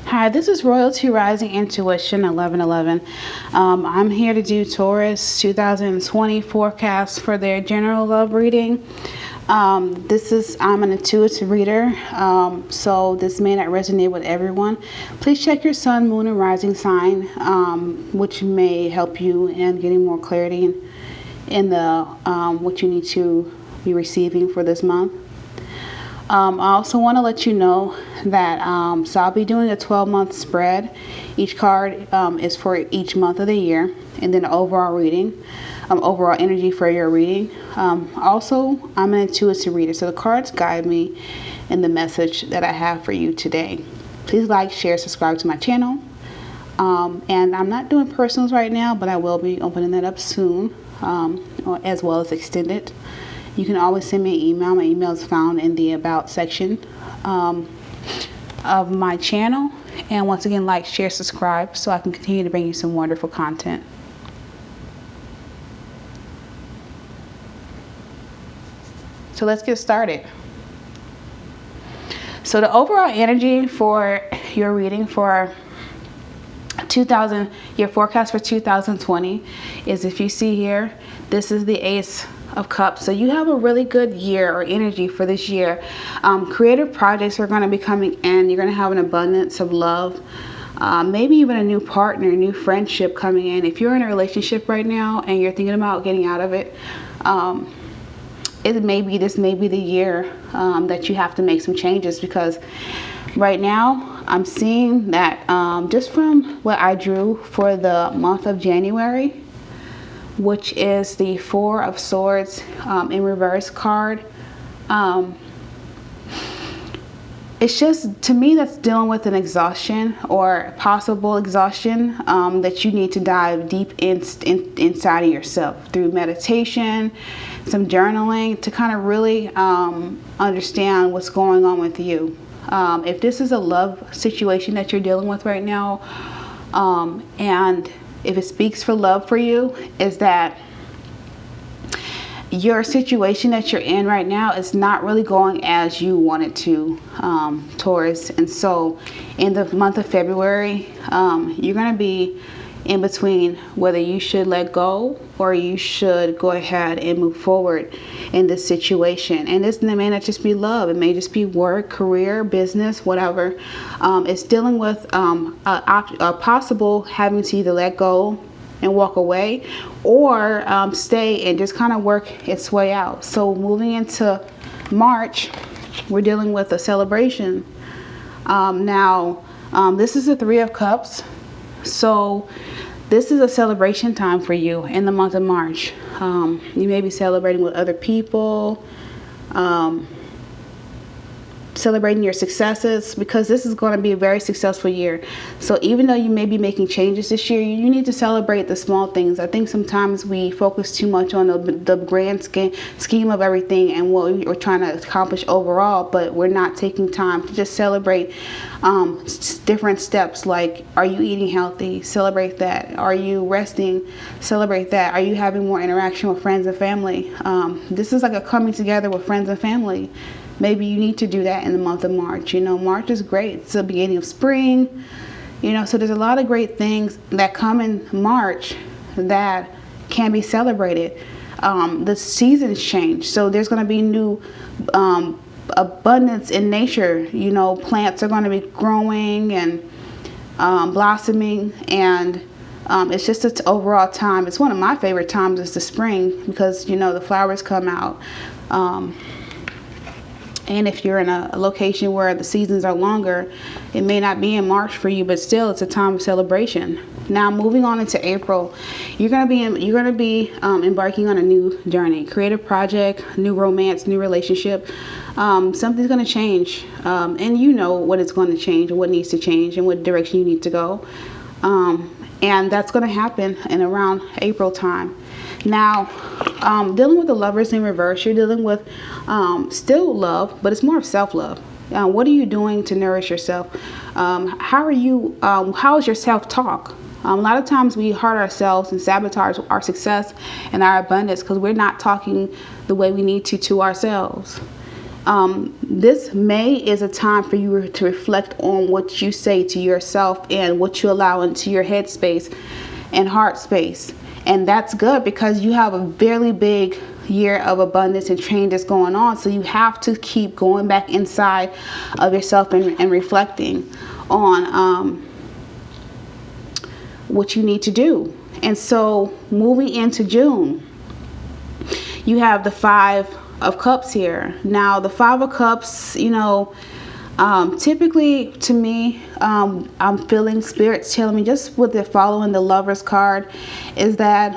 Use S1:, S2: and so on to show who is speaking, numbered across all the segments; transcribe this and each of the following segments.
S1: Hi, this is Royalty Rising Intuition 1111. I'm here to do Taurus 2020 forecast for their general love reading. I'm an intuitive reader, so this may not resonate with everyone. Please check your sun, moon, and rising sign, which may help you in getting more clarity in the what you need to be receiving for this month. I also want to let you know that so I'll be doing a 12-month spread. Each card is for each month of the year, and then overall reading, overall energy for your reading. Also, I'm an intuitive reader, so the cards guide me in the message that I have for you today. Please like, share, subscribe to my channel. And I'm not doing personals right now, but I will be opening that up soon, as well as extended. You can always send me an email. My email is found in the About section of my channel. And once again, like, share, subscribe so I can continue to bring you some wonderful content. So let's get started. So the overall energy for your reading for your forecast for 2020 is, if you see here, this is the Ace of Cups. So you have a really good year or energy for this year. Creative projects are going to be coming in. You're going to have an abundance of love, maybe even a new partner, a new friendship coming in. If you're in a relationship right now and you're thinking about getting out of it, this may be the year that you have to make some changes, because right now I'm seeing that just from what I drew for the month of January, which is the Four of Swords in reverse card. It's just, to me, that's dealing with an exhaustion or possible exhaustion that you need to dive deep inside of yourself through meditation, some journaling, to kind of really understand what's going on with you. If this is a love situation that you're dealing with right now, and if it speaks for love for you, is that your situation that you're in right now is not really going as you want it to, Taurus. And so in the month of February, you're going to be in between whether you should let go or you should go ahead and move forward in this situation. And this may not just be love, it may just be work, career, business, whatever. It's dealing with a possible having to either let go and walk away, or stay and just kind of work its way out. So moving into March, we're dealing with a celebration. This is the Three of Cups. So this is a celebration time for you in the month of March. You may be celebrating with other people, celebrating your successes, because this is going to be a very successful year. So even though you may be making changes this year, you need to celebrate the small things. I think sometimes we focus too much on the grand scheme of everything and what we're trying to accomplish overall, but we're not taking time to just celebrate different steps. Like, are you eating healthy? Celebrate that. Are you resting? Celebrate that. Are you having more interaction with friends and family? This is like a coming together with friends and family. Maybe you need to do that in the month of March. You know, March is great. It's the beginning of spring. You know, so there's a lot of great things that come in March that can be celebrated. The seasons change, so there's going to be new abundance in nature. You know, plants are going to be growing and blossoming, and it's just an overall time. It's one of my favorite times is the spring, because, you know, the flowers come out. And if you're in a location where the seasons are longer, it may not be in March for you, but still it's a time of celebration. Now, moving on into April, you're gonna be embarking on a new journey, creative project, new romance, new relationship. Something's gonna change, and you know what it's going to change, and what needs to change, and what direction you need to go. And that's going to happen in around April time. Now, dealing with the Lovers in reverse, you're dealing with still love, but it's more of self-love. What are you doing to nourish yourself? How is your self-talk? A lot of times we hurt ourselves and sabotage our success and our abundance because we're not talking the way we need to ourselves. This May is a time for you to reflect on what you say to yourself and what you allow into your head space and heart space. And that's good because you have a very big year of abundance and change that's going on. So you have to keep going back inside of yourself and reflecting on what you need to do. And so moving into June, you have the 5 of Cups here. Now the 5 of Cups, you know, typically to me, I'm feeling spirits telling me, just with the following the Lovers card, is that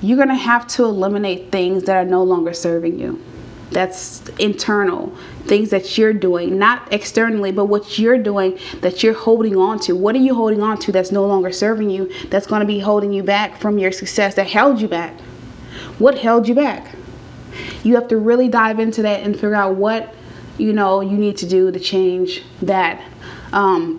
S1: you're going to have to eliminate things that are no longer serving you. That's internal, things that you're doing, not externally, but what you're doing that you're holding on to. What are you holding on to that's no longer serving you, that's going to be holding you back from your success, that held you back? What held you back? You have to really dive into that and figure out what, you know, you need to do to change that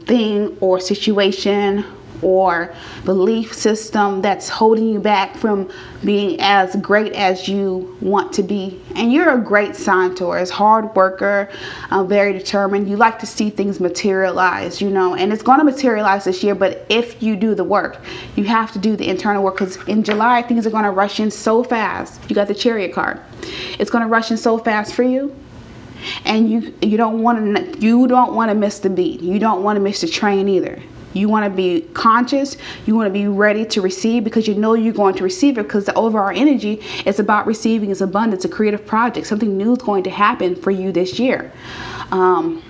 S1: thing or situation or belief system that's holding you back from being as great as you want to be. And you're a great sign, Taurus, hard worker, very determined. You like to see things materialize, you know, and it's going to materialize this year. But if you do the work, you have to do the internal work, because in July things are going to rush in so fast. You got the Chariot card. It's going to rush in so fast for you. And you don't want to miss the beat. You don't want to miss the train either. You want to be conscious. You want to be ready to receive, because you know you're going to receive it, because the overall energy is about receiving. It's abundance, a creative project. Something new is going to happen for you this year. And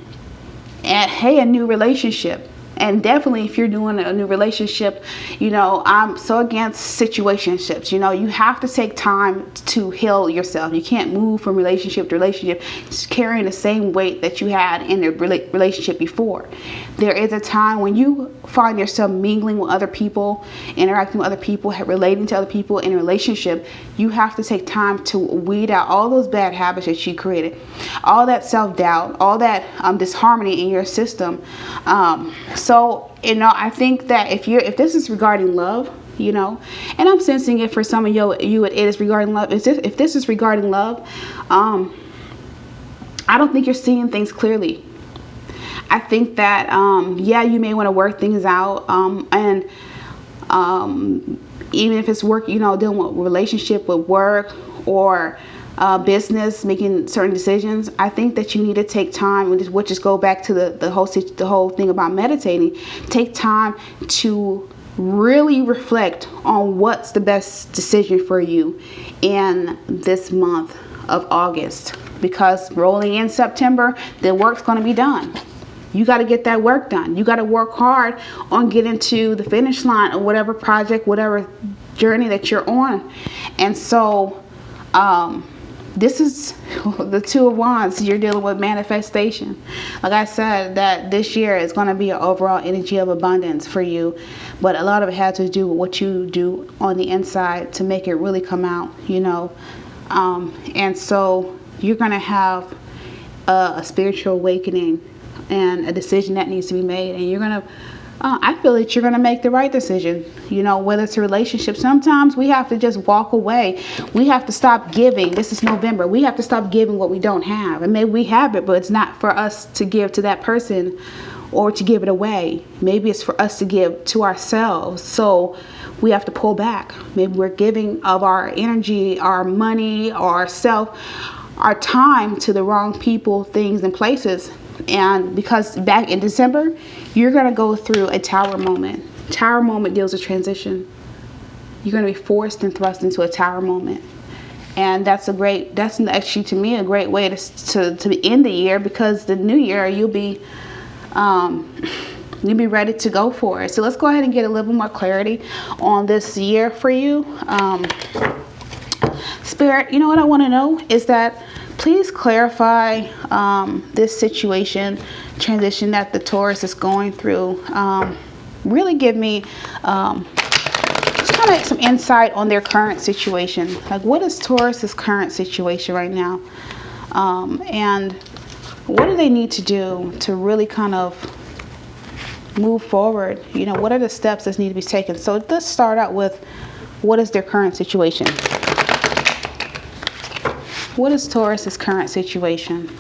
S1: hey, a new relationship. And definitely if you're doing a new relationship, you know, I'm so against situationships. You know, you have to take time to heal yourself. You can't move from relationship to relationship carrying the same weight that you had in the relationship before. There is a time when you find yourself mingling with other people, interacting with other people, relating to other people in a relationship. You have to take time to weed out all those bad habits that you created, all that self-doubt, all that disharmony in your system. So, you know, I think that if this is regarding love, you know, and I'm sensing it for some of you it is regarding love. If this is regarding love, I don't think you're seeing things clearly. I think that, yeah, you may want to work things out. And even if it's work, you know, dealing with relationship, with work, or business, making certain decisions, I think that you need to take time, which just go back to the whole thing about meditating. Take time to really reflect on what's the best decision for you in this month of August, because rolling in September, the work's going to be done. You got to get that work done. You got to work hard on getting to the finish line of whatever project, whatever journey that you're on. And so this is the 2 of Wands. You're dealing with manifestation. Like I said, that this year is going to be an overall energy of abundance for you. But a lot of it has to do with what you do on the inside to make it really come out, you know. And so you're going to have a spiritual awakening and a decision that needs to be made. And you're going to, I feel that you're going to make the right decision, you know, whether it's a relationship. Sometimes we have to just walk away. We have to stop giving. This is November. We have to stop giving what we don't have. And maybe we have it, but it's not for us to give to that person or to give it away. Maybe it's for us to give to ourselves. So we have to pull back. Maybe we're giving of our energy, our money, our self, our time to the wrong people, things, and places. And because back in December, you're going to go through a tower moment. Tower moment deals with transition. You're going to be forced and thrust into a tower moment. And that's actually to me a great way to end the year, because the new year you'll be ready to go for it. So let's go ahead and get a little more clarity on this year for you. Spirit, you know what I want to know is that please clarify this situation, transition that the Taurus is going through. Really give me just kind of some insight on their current situation. Like, what is Taurus's current situation right now? And what do they need to do to really kind of move forward? You know, what are the steps that need to be taken? So let's start out with, what is their current situation? What is Taurus's current situation?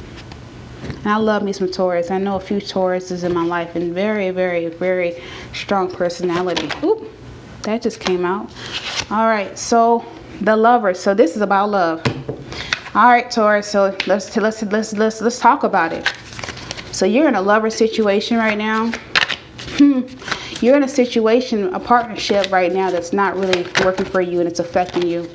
S1: And I love me some Taurus. I know a few Tauruses in my life and very, very, very strong personality. Oop, that just came out. All right, so the Lovers. So this is about love. All right, Taurus. So let's talk about it. So you're in a lover situation right now. You're in a situation, a partnership right now that's not really working for you and it's affecting you.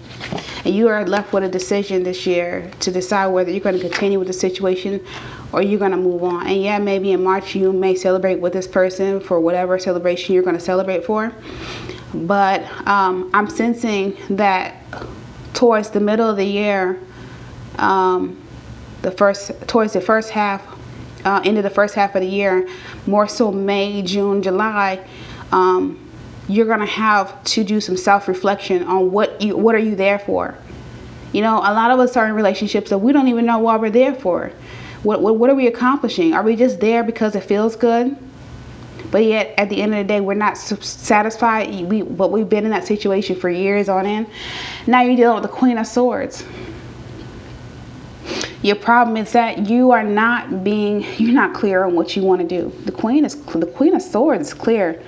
S1: And you are left with a decision this year to decide whether you're going to continue with the situation or you're going to move on. And yeah, maybe in March you may celebrate with this person for whatever celebration you're going to celebrate for. But I'm sensing that towards the middle of the year, towards the first half, into the first half of the year, more so May, June, July, you're gonna have to do some self-reflection on what are you there for. You know, a lot of us are in relationships that we don't even know what we're there for. What are we accomplishing? Are we just there because it feels good? But yet, at the end of the day, we're not satisfied. But we've been in that situation for years on end. Now you're dealing with the Queen of Swords. Your problem is that you're not clear on what you want to do. The Queen of Swords is clear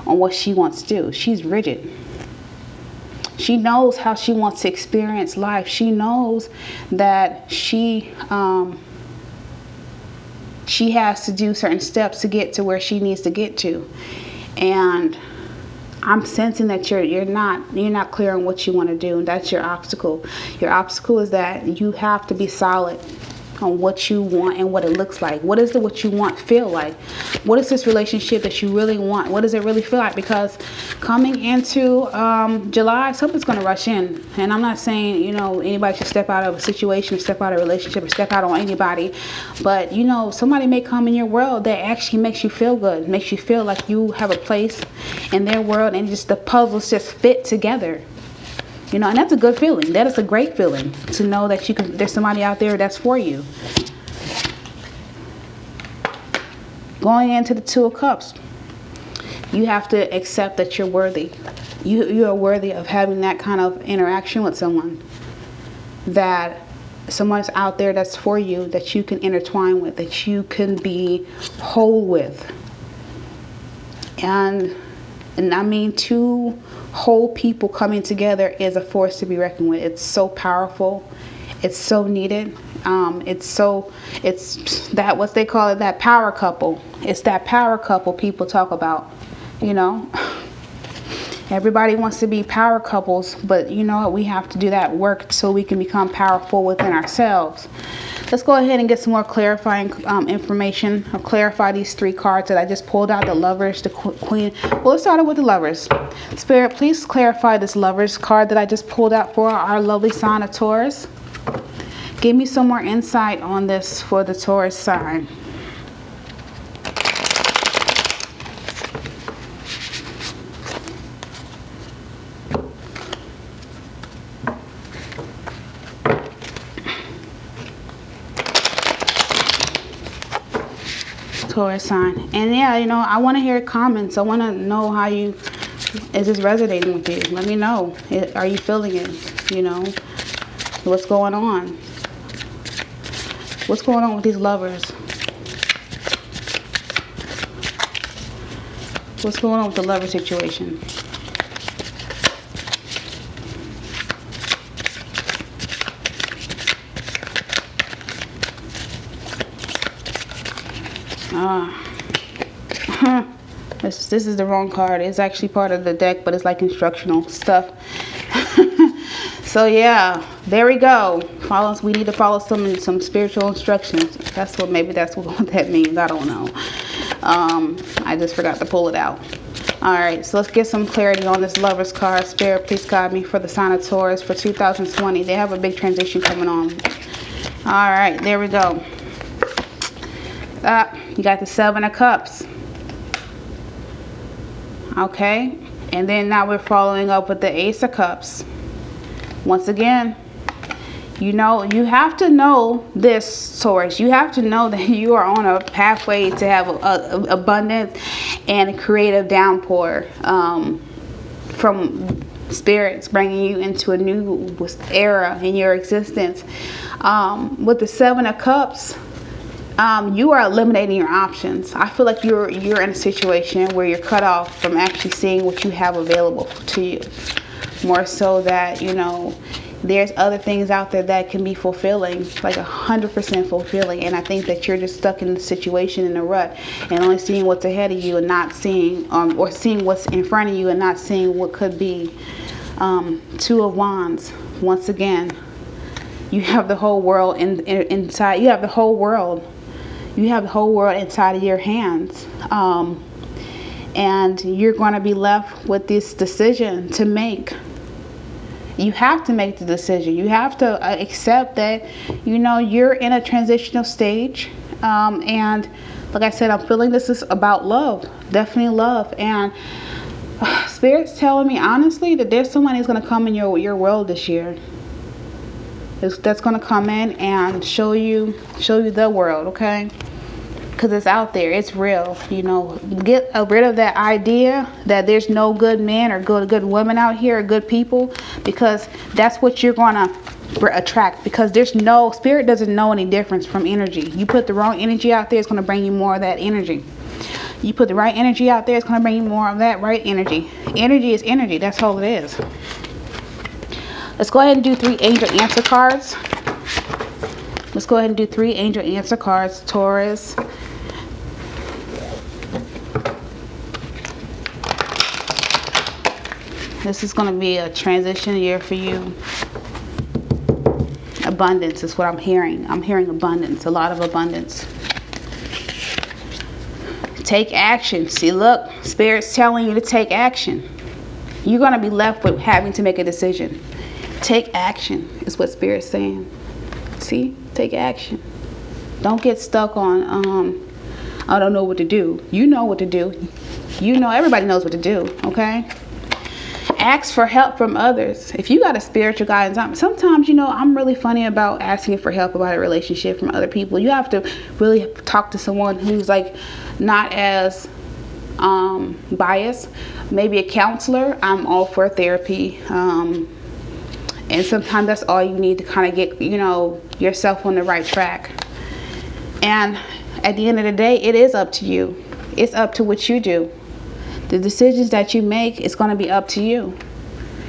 S1: on what she wants to do. She's rigid. She knows how she wants to experience life. She knows that she has to do certain steps to get to where she needs to get to. And I'm sensing that you're not clear on what you want to do. That's your obstacle. Your obstacle is that you have to be solid on what you want and what it looks like. What is what you want feel like? What is this relationship that you really want? What does it really feel like? Because coming into July, something's going to rush in. And I'm not saying, you know, anybody should step out of a situation or step out of a relationship or step out on anybody. But, you know, somebody may come in your world that actually makes you feel good, makes you feel like you have a place in their world and just the puzzles just fit together. You know, and that's a good feeling. That is a great feeling to know that there's somebody out there that's for you. Going into the Two of Cups, you have to accept that you're worthy. You are worthy of having that kind of interaction with someone. That someone's out there that's for you, that you can intertwine with, that you can be whole with. And I mean, two whole people coming together is a force to be reckoned with. It's so powerful. It's so needed. It's that, what they call it, that power couple. It's that power couple people talk about, you know. Everybody wants to be power couples, but you know what? We have to do that work so we can become powerful within ourselves. Let's go ahead and get some more clarifying information. I'll clarify these three cards that I just pulled out, the Lovers, the Queen. Well, let's start with the Lovers. Spirit, please clarify this Lovers card that I just pulled out for our lovely sign of Taurus. Give me some more insight on this for the Taurus sign. Taurus sign. And yeah, you know, I want to hear comments. I want to know how is this resonating with you? Let me know. Are you feeling it? You know, what's going on? What's going on with these Lovers? What's going on with the lover situation? This is the wrong card. It's actually part of the deck, but it's like instructional stuff. So yeah, there we go. We need to follow some spiritual instructions. Maybe that's what that means. I don't know. I just forgot to pull it out. All right, so let's get some clarity on this Lovers card. Spirit, please guide me for the sign of Taurus for 2020. They have a big transition coming on. All right, there we go. You got the Seven of Cups. Okay, and then now we're following up with the Ace of Cups. Once again, you know, you have to know this, Taurus. You have to know that you are on a pathway to have abundance and a creative downpour from Spirit's bringing you into a new era in your existence. With the Seven of Cups, you are eliminating your options. I feel like you're in a situation where you're cut off from actually seeing what you have available to you. More so that, you know, there's other things out there that can be fulfilling, like 100% fulfilling. And I think that you're just stuck in the situation, in a rut, and only seeing what's ahead of you and not seeing, or seeing what's in front of you and not seeing what could be. Two of Wands. Once again, you have the whole world inside. You have the whole world. You have the whole world inside of your hands. And you're going to be left with this decision to make. You have to make the decision. You have to accept that, you know, you're in a transitional stage. And like I said, I'm feeling this is about love. Definitely love. And Spirit's telling me, honestly, that there's someone who's going to come in your world this year. That's going to come in and show you the world, okay? Because it's out there, it's real. You know, get rid of that idea that there's no good men or good women out here, or good people, because that's what you're going to attract. Because there's no, Spirit doesn't know any difference from energy. You put the wrong energy out there, it's going to bring you more of that energy. You put the right energy out there, it's going to bring you more of that right energy. Energy is energy, that's all it is. Let's go ahead and do 3 angel answer cards. Let's go ahead and do 3 angel answer cards, Taurus. This is going to be a transition year for you. Abundance is what I'm hearing. I'm hearing abundance, a lot of abundance. Take action. See, look, Spirit's telling you to take action. You're going to be left with having to make a decision. Take action is what Spirit's saying. See, take action. Don't get stuck on, I don't know what to do. You know what to do. You know, everybody knows what to do, okay? Ask for help from others. If you got a spiritual guidance, sometimes, you know, I'm really funny about asking for help about a relationship from other people. You have to really talk to someone who's like not as biased. Maybe a counselor. I'm all for therapy. And sometimes that's all you need to kind of get, you know, yourself on the right track. And at the end of the day, it is up to you. It's up to what you do. The decisions that you make, it's going to be up to you.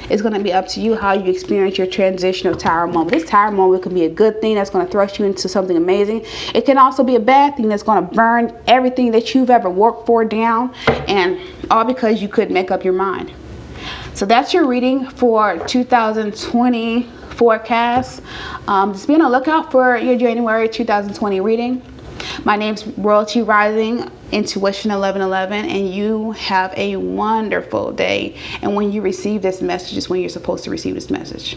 S1: It's going to be up to you how you experience your transitional Tower moment. This Tower moment can be a good thing that's going to thrust you into something amazing. It can also be a bad thing that's going to burn everything that you've ever worked for down, and all because you couldn't make up your mind. So that's your reading for 2020 forecast. Just be on the lookout for your January 2020 reading. My name's Royalty Rising, Intuition 1111, and you have a wonderful day. And when you receive this message is when you're supposed to receive this message.